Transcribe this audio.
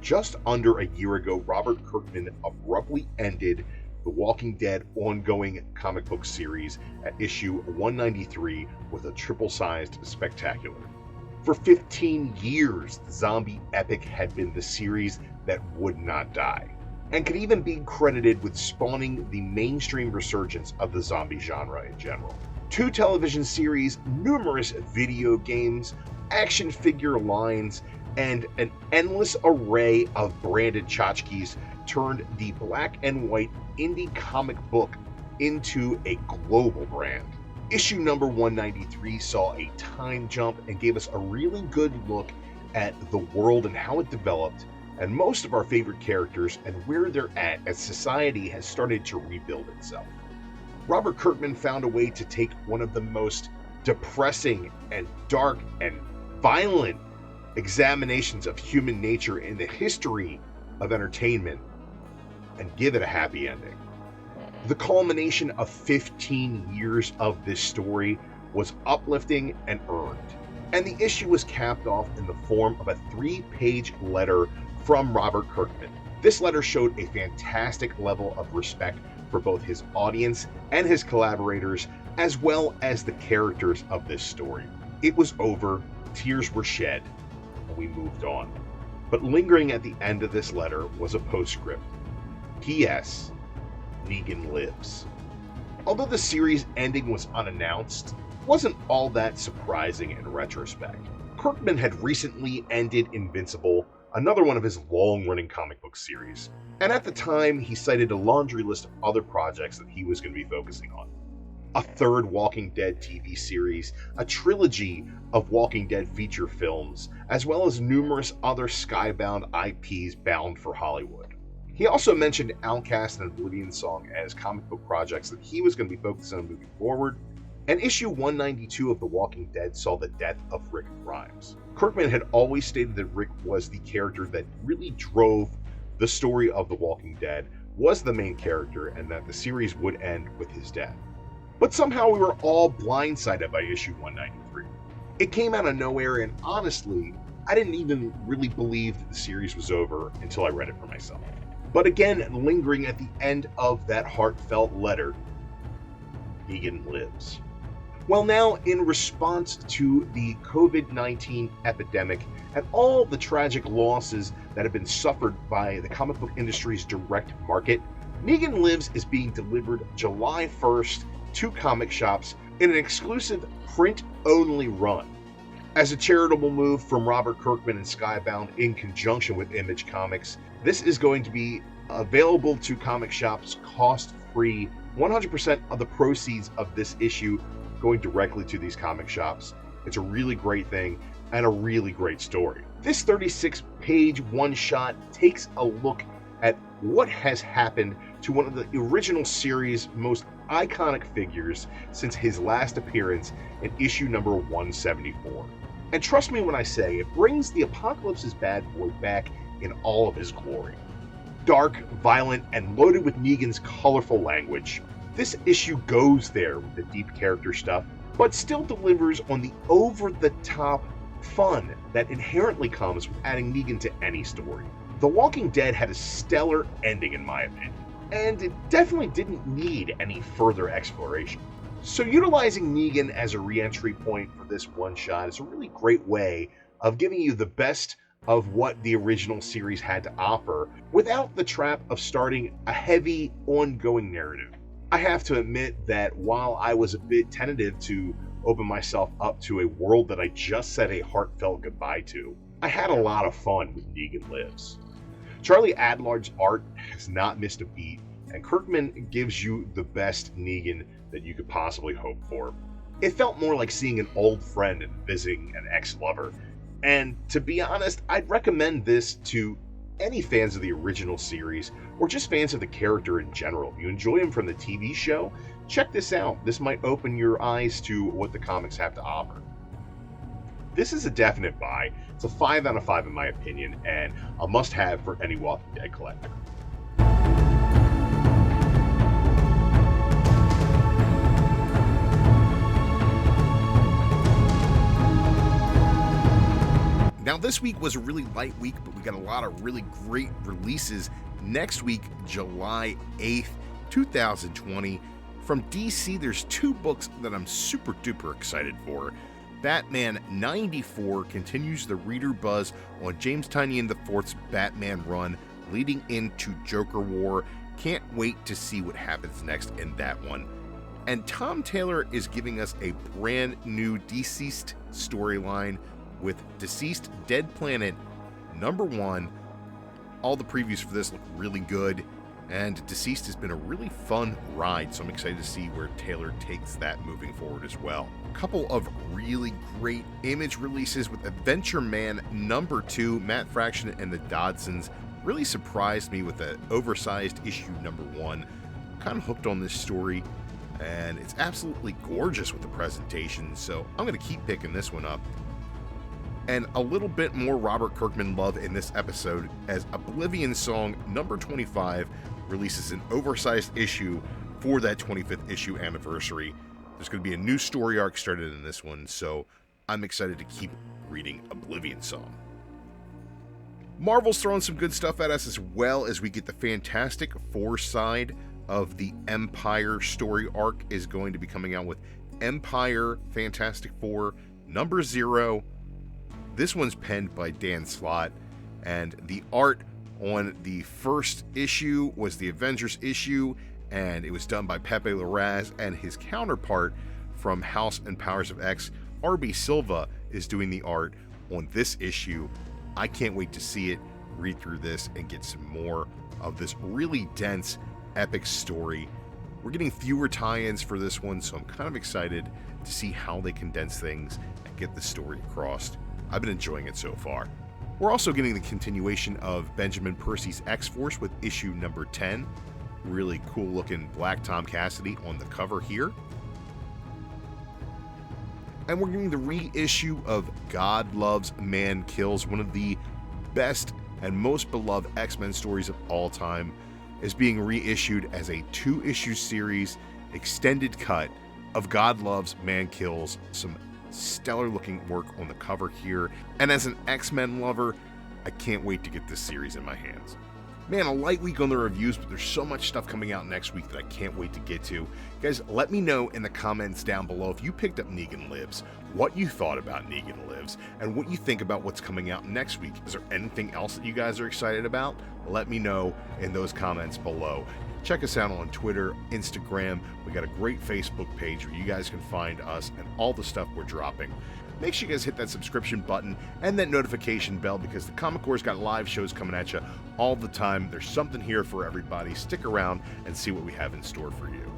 Just under a year ago, Robert Kirkman abruptly ended the Walking Dead ongoing comic book series at issue 193 with a triple-sized spectacular. For 15 years, the zombie epic had been the series that would not die, and could even be credited with spawning the mainstream resurgence of the zombie genre in general. 2 television series, numerous video games, action figure lines, and an endless array of branded tchotchkes turned the black and white indie comic book into a global brand. Issue number 193 saw a time jump and gave us a really good look at the world and how it developed, and most of our favorite characters and where they're at as society has started to rebuild itself. Robert Kirkman found a way to take one of the most depressing and dark and violent examinations of human nature in the history of entertainment and give it a happy ending. The culmination of 15 years of this story was uplifting and earned, and the issue was capped off in the form of a 3-page letter from Robert Kirkman. This letter showed a fantastic level of respect for both his audience and his collaborators, as well as the characters of this story. It was over, tears were shed, and we moved on. But lingering at the end of this letter was a postscript. P.S. Negan Lives. Although the series ending was unannounced, it wasn't all that surprising in retrospect. Kirkman had recently ended Invincible, another one of his long-running comic book series, and at the time he cited a laundry list of other projects that he was going to be focusing on. A 3rd Walking Dead TV series, a trilogy of Walking Dead feature films, as well as numerous other Skybound IPs bound for Hollywood. He also mentioned Outcast and Oblivion Song as comic book projects that he was going to be focusing on moving forward, and issue 192 of The Walking Dead saw the death of Rick Grimes. Kirkman had always stated that Rick was the character that really drove the story of The Walking Dead, was the main character, and that the series would end with his death. But somehow we were all blindsided by issue 193. It came out of nowhere, and honestly, I didn't even really believe that the series was over until I read it for myself. But again, lingering at the end of that heartfelt letter, Negan Lives. Well, now, in response to the COVID-19 epidemic and all the tragic losses that have been suffered by the comic book industry's direct market, Negan Lives is being delivered July 1st to comic shops in an exclusive print-only run. As a charitable move from Robert Kirkman and Skybound in conjunction with Image Comics, this is going to be available to comic shops cost-free. 100% of the proceeds of this issue going directly to these comic shops. It's a really great thing and a really great story. This 36-page one-shot takes a look at what has happened to one of the original series' most iconic figures since his last appearance in issue number 174. And trust me when I say, it brings the Apocalypse's bad boy back in all of his glory. Dark, violent, and loaded with Negan's colorful language, this issue goes there with the deep character stuff, but still delivers on the over-the-top fun that inherently comes with adding Negan to any story. The Walking Dead had a stellar ending in my opinion, and it definitely didn't need any further exploration. So utilizing Negan as a re-entry point for this one-shot is a really great way of giving you the best of what the original series had to offer without the trap of starting a heavy, ongoing narrative. I have to admit that while I was a bit tentative to open myself up to a world that I just said a heartfelt goodbye to, I had a lot of fun with Negan Lives. Charlie Adlard's art has not missed a beat, and Kirkman gives you the best Negan that you could possibly hope for. It felt more like seeing an old friend and visiting an ex-lover, and to be honest, I'd recommend this to any fans of the original series, or just fans of the character in general. If you enjoy him from the TV show, check this out. This might open your eyes to what the comics have to offer. This is a definite buy. It's a 5 out of 5 in my opinion, and a must-have for any Walking Dead collector. Now this week was a really light week, but we got a lot of really great releases next week, July 8th, 2020. From DC, there's 2 books that I'm super duper excited for. Batman 94 continues the reader buzz on James Tynion IV's Batman run leading into Joker War. Can't wait to see what happens next in that one. And Tom Taylor is giving us a brand new Deceased storyline with Deceased Dead Planet #1. All the previews for this look really good, and Deceased has been a really fun ride, so I'm excited to see where Taylor takes that moving forward as well. A couple of really great Image releases with Adventure Man #2, Matt Fraction and the Dodsons really surprised me with the oversized issue #1. Kind of hooked on this story, and it's absolutely gorgeous with the presentation, so I'm going to keep picking this one up. And a little bit more Robert Kirkman love in this episode as Oblivion Song #25 releases an oversized issue for that 25th issue anniversary. There's going to be a new story arc started in this one, so I'm excited to keep reading Oblivion Song. Marvel's throwing some good stuff at us as well as we get the Fantastic Four side of the Empire story arc is going to be coming out with Empire Fantastic Four #0. This one's penned by Dan Slott, and the art on the first issue was the Avengers issue, and it was done by Pepe Larraz, and his counterpart from House and Powers of X, R.B. Silva, is doing the art on this issue. I can't wait to see it, read through this, and get some more of this really dense, epic story. We're getting fewer tie-ins for this one, so I'm kind of excited to see how they condense things and get the story across. I've been enjoying it so far. We're also getting the continuation of Benjamin Percy's X-Force with issue #10. Really cool looking Black Tom Cassidy on the cover here. And we're getting the reissue of God Loves, Man Kills, one of the best and most beloved X-Men stories of all time, is being reissued as a 2-issue series extended cut of God Loves, Man Kills. Some stellar looking work on the cover here, and as an X-Men lover, I can't wait to get this series in my hands. Man, a light week on the reviews, but there's so much stuff coming out next week that I can't wait to get to. Guys, let me know in the comments down below if you picked up Negan Lives, what you thought about Negan Lives, and what you think about what's coming out next week. Is there anything else that you guys are excited about? Let me know in those comments below. Check us out on Twitter, Instagram. We got a great Facebook page where you guys can find us and all the stuff we're dropping. Make sure you guys hit that subscription button and that notification bell, because the Comic Core's got live shows coming at you all the time. There's something here for everybody. Stick around and see what we have in store for you.